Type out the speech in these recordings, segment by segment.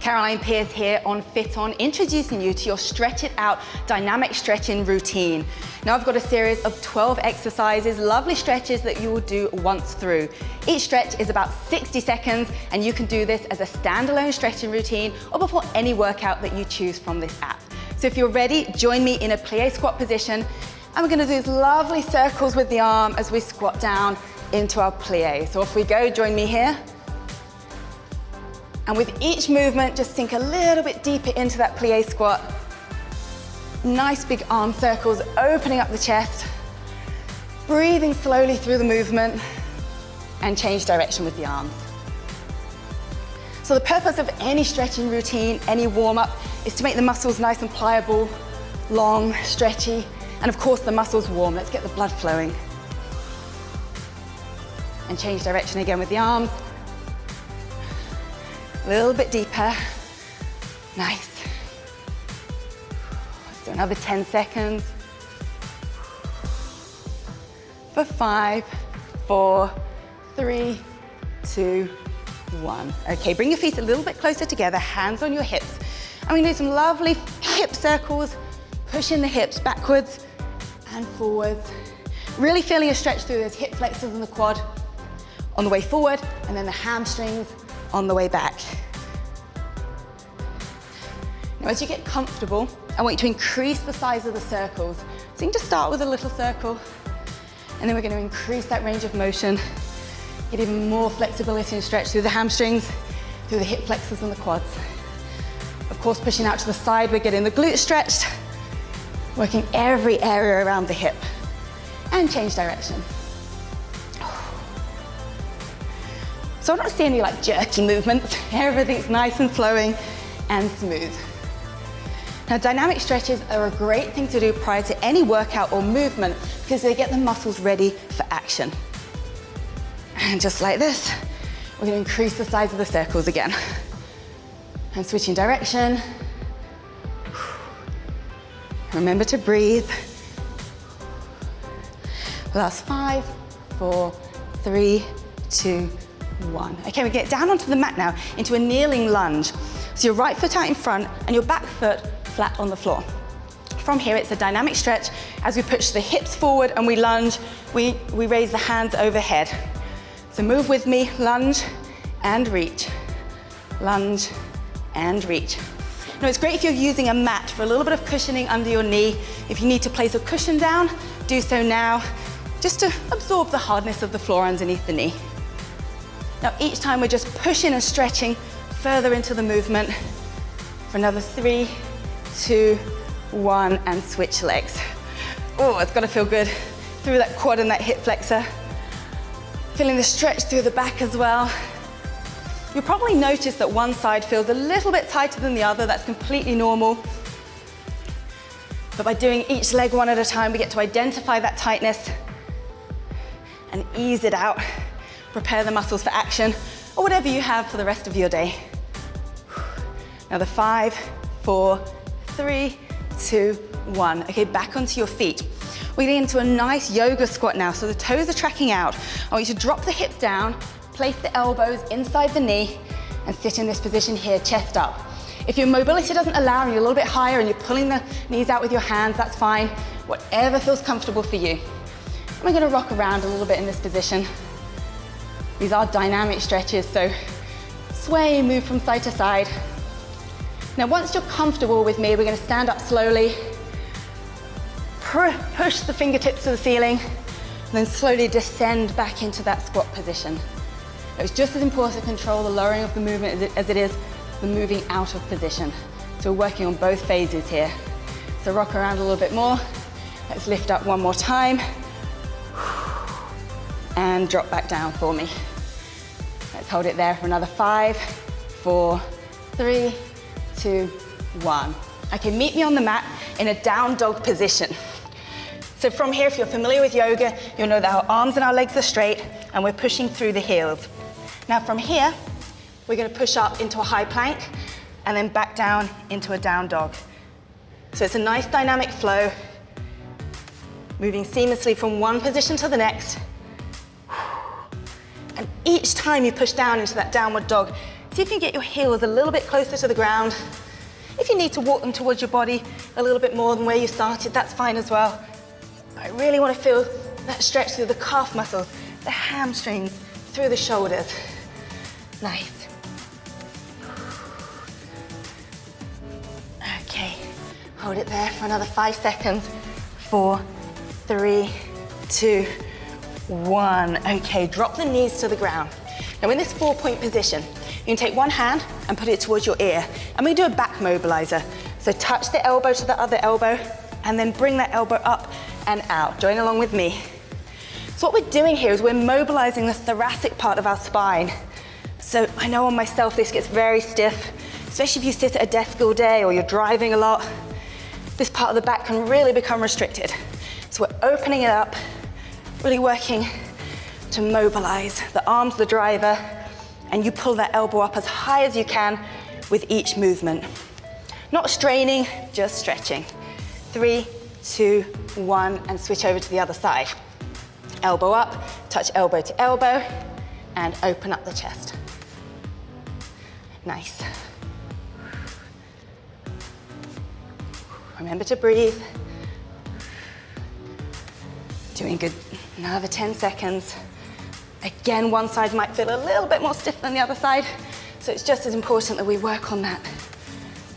Caroline Pierce here on FitOn, introducing you to your Stretch It Out dynamic stretching routine. Now I've got a series of 12 exercises, lovely stretches that you will do once through. Each stretch is about 60 seconds and you can do this as a standalone stretching routine or before any workout that you choose from this app. So if you're ready, join me in a plie squat position and we're going to do these lovely circles with the arm as we squat down into our plie. So off we go, join me here. And with each movement, just sink a little bit deeper into that plie squat. Nice big arm circles, opening up the chest, breathing slowly through the movement, and change direction with the arms. So the purpose of any stretching routine, any warm-up, is to make the muscles nice and pliable, long, stretchy, and of course the muscles warm. Let's get the blood flowing. And change direction again with the arms. A little bit deeper. Nice. Let's do another 10 seconds. For 5, 4, 3, 2, 1. Okay, bring your feet a little bit closer together, hands on your hips. And we're gonna do some lovely hip circles, pushing the hips backwards and forwards. Really feeling a stretch through those hip flexors and the quad on the way forward, and then the hamstrings on the way back. Now as you get comfortable, I want you to increase the size of the circles. So you can just start with a little circle, and then we're going to increase that range of motion, get even more flexibility and stretch through the hamstrings, through the hip flexors and the quads. Of course, pushing out to the side, we're getting the glutes stretched, working every area around the hip, and change direction. So I don't see any like jerky movements. Everything's nice and flowing and smooth. Now dynamic stretches are a great thing to do prior to any workout or movement because they get the muscles ready for action. And just like this, we're going to increase the size of the circles again. And switching direction. Remember to breathe. Last 5, 4, 3, 2, 1. Okay, we get down onto the mat now into a kneeling lunge. So your right foot out in front and your back foot flat on the floor. From here, it's a dynamic stretch. As we push the hips forward and we lunge, we raise the hands overhead. So move with me, lunge and reach. Lunge and reach. Now it's great if you're using a mat for a little bit of cushioning under your knee. If you need to place a cushion down, do so now, just to absorb the hardness of the floor underneath the knee. Now each time we're just pushing and stretching further into the movement for another 3, 2, 1, and switch legs. Oh, it's gotta feel good through that quad and that hip flexor. Feeling the stretch through the back as well. You'll probably notice that one side feels a little bit tighter than the other. That's completely normal. But by doing each leg one at a time, we get to identify that tightness and ease it out. Prepare the muscles for action, or whatever you have for the rest of your day. Now the 5, 4, 3, 2, 1. Okay, back onto your feet. We're getting into a nice yoga squat now, so the toes are tracking out. I want you to drop the hips down, place the elbows inside the knee, and sit in this position here, chest up. If your mobility doesn't allow and you're a little bit higher and you're pulling the knees out with your hands, that's fine. Whatever feels comfortable for you. And we're gonna rock around a little bit in this position. These are dynamic stretches, so sway and move from side to side. Now once you're comfortable with me, we're going to stand up slowly, push the fingertips to the ceiling, and then slowly descend back into that squat position. It's just as important to control the lowering of the movement as it is the moving out of position. So we're working on both phases here. So rock around a little bit more. Let's lift up one more time. And drop back down for me. Let's hold it there for another 5, 4, 3, 2, 1. Okay, meet me on the mat in a down dog position. So from here, if you're familiar with yoga, you'll know that our arms and our legs are straight and we're pushing through the heels. Now from here, we're going to push up into a high plank and then back down into a down dog. So it's a nice dynamic flow, moving seamlessly from one position to the next. And each time you push down into that downward dog, See if you can get your heels a little bit closer to the ground. If you need to walk them towards your body a little bit more than where you started, that's fine as well. I really want to feel that stretch through the calf muscles, the hamstrings, through the shoulders. Nice. Okay, hold it there for another 5 seconds. 4, 3, 2, 1. Okay, drop the knees to the ground. Now in this 4-point position, you can take one hand and put it towards your ear. And we do a back mobilizer. So touch the elbow to the other elbow and then bring that elbow up and out. Join along with me. So what we're doing here is we're mobilizing the thoracic part of our spine. So I know on myself this gets very stiff, especially if you sit at a desk all day or you're driving a lot. This part of the back can really become restricted. So we're opening it up, really working to mobilize the arms, the driver, and you pull that elbow up as high as you can with each movement. Not straining, just stretching. 3, 2, 1, and switch over to the other side. Elbow up, touch elbow to elbow, and open up the chest. Nice. Remember to breathe. Doing good. Another 10 seconds. Again, one side might feel a little bit more stiff than the other side, so it's just as important that we work on that.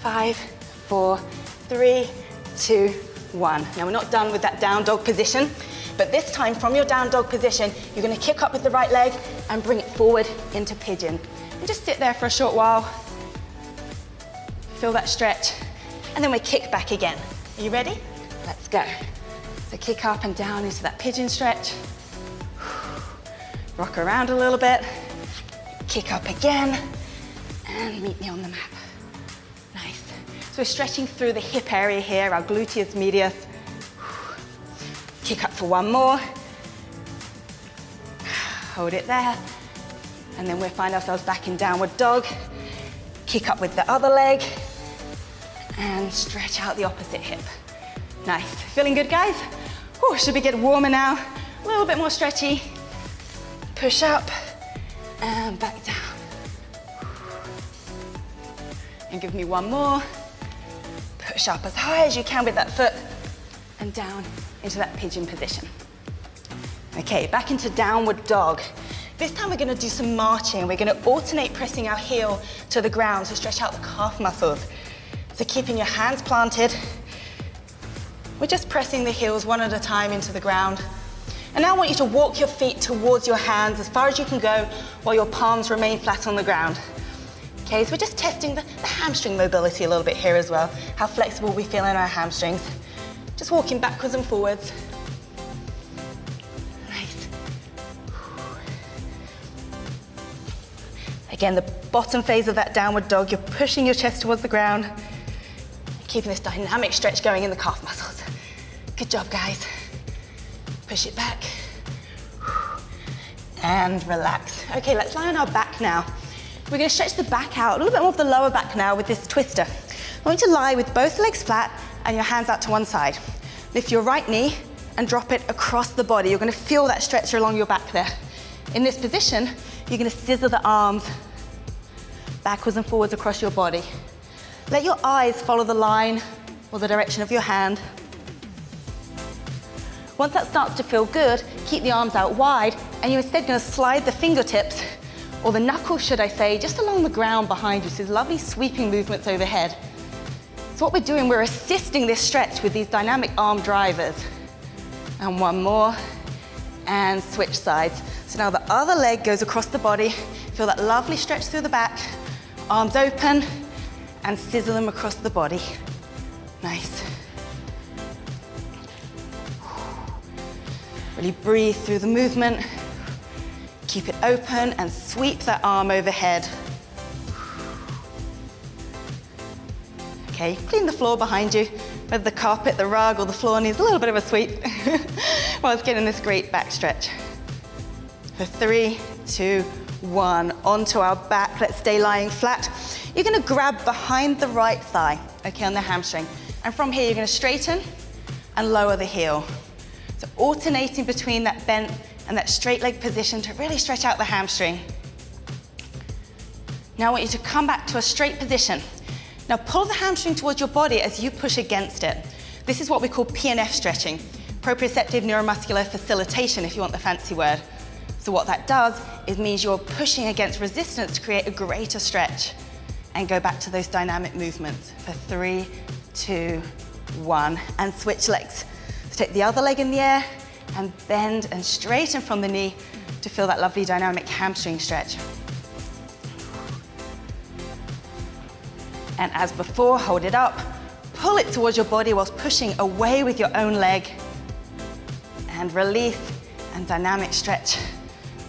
5, 4, 3, 2, 1. Now we're not done with that down dog position, but this time from your down dog position, you're going to kick up with the right leg and bring it forward into pigeon. And just sit there for a short while. Feel that stretch, and then we kick back again. Are you ready? Let's go. So kick up and down into that pigeon stretch. Rock around a little bit, kick up again, and meet me on the mat. Nice. So we're stretching through the hip area here, our gluteus medius. Kick up for one more. Hold it there. And then we'll find ourselves back in downward dog. Kick up with the other leg, and stretch out the opposite hip. Nice. Feeling good, guys? Whew, should we get warmer now? A little bit more stretchy. Push up and back down. And give me one more. Push up as high as you can with that foot and down into that pigeon position. Okay, back into downward dog. This time we're going to do some marching. We're going to alternate pressing our heel to the ground to stretch out the calf muscles. So keeping your hands planted, we're just pressing the heels one at a time into the ground. And now I want you to walk your feet towards your hands as far as you can go while your palms remain flat on the ground. Okay, so we're just testing the hamstring mobility a little bit here as well, how flexible we feel in our hamstrings. Just walking backwards and forwards. Nice. Again, the bottom phase of that downward dog, you're pushing your chest towards the ground, keeping this dynamic stretch going in the calf muscles. Good job, guys. Push it back, and relax. Okay, let's lie on our back now. We're gonna stretch the back out, a little bit more of the lower back now with this twister. I want you to lie with both legs flat and your hands out to one side. Lift your right knee and drop it across the body. You're gonna feel that stretch along your back there. In this position, you're gonna scissor the arms backwards and forwards across your body. Let your eyes follow the line or the direction of your hand. Once that starts to feel good, keep the arms out wide, and you're instead going to slide the fingertips, or the knuckles, should I say, just along the ground behind you. So these lovely sweeping movements overhead. So what we're doing, we're assisting this stretch with these dynamic arm drivers. And one more, and switch sides. So now the other leg goes across the body. Feel that lovely stretch through the back. Arms open, and scissor them across the body. Nice. Really breathe through the movement. Keep it open and sweep that arm overhead. Okay, clean the floor behind you. Whether the carpet, the rug, or the floor needs a little bit of a sweep while it's getting this great back stretch. For 3, 2, 1, onto our back. Let's stay lying flat. You're gonna grab behind the right thigh, okay, on the hamstring. And from here, you're gonna straighten and lower the heel. So alternating between that bent and that straight leg position to really stretch out the hamstring. Now I want you to come back to a straight position. Now pull the hamstring towards your body as you push against it. This is what we call PNF stretching, proprioceptive neuromuscular facilitation if you want the fancy word. So what that does is means you're pushing against resistance to create a greater stretch. And go back to those dynamic movements for 3, 2, 1, and switch legs. So take the other leg in the air and bend and straighten from the knee to feel that lovely dynamic hamstring stretch. And as before, hold it up, pull it towards your body whilst pushing away with your own leg. And release and dynamic stretch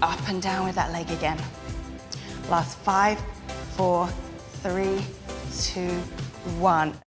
up and down with that leg again. Last 5, 4, 3, 2, 1.